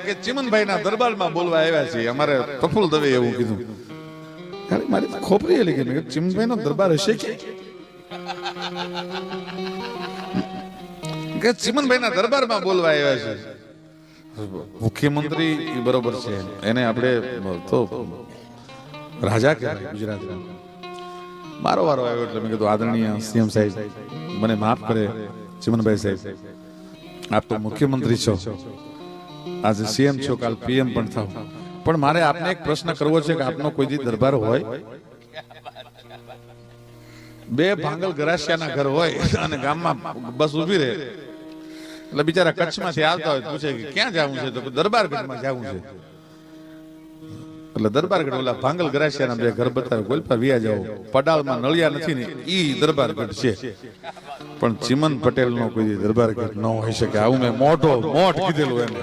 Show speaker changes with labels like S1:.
S1: કે ચિમનભાઈના દરબારમાં બોલવા આવ્યા છે અમારે પ્રફુલ્લ દવે એવું કીધું. મારી ખોપરી એલી કે ચિમનભાઈનો દરબાર હશે કે ચિમનભાઈના દરબારમાં બોલવા આવ્યા છે. મુખ્યમંત્રી બરોબર છે, એને આપણે તો રાજા કહેવાય ગુજરાતના. મારો વારો આવ્યો એટલે મેં કીધું આદરણીય સીએમ સાહેબ મને માફ કરે, ચિમનભાઈ સાહેબ આપ તો મુખ્યમંત્રી છો, આજે સીએમ છો, કાલ પીએમ પણ થાવ, પણ મારે આપને એક પ્રશ્ન કરવો છે કે આપનો કોઈ દી દરબાર હોય? બે ભાંગલ ગરાસિયાના ઘર હોય અને ગામમાં બસ ઊભી રહે એટલે બિચારા કચ્છમાંથી આવતા હોય પૂછે કે ક્યાં જવું છે, તો દરબારગઢમાં જવું છે. એટલે દરબારગઢ ઓલા ભાંગલ ગરાસિયાના બે ઘર બતાવે, ગોલપા વિયા જાઓ, પડાલમાં નળિયા નથી ને ઈ દરબારગઢ છે. પણ ચિમન પટેલ નો કોઈ દરબારગઢ ન હોઈ શકે, આવું મેં મોટ કીધેલું એમ.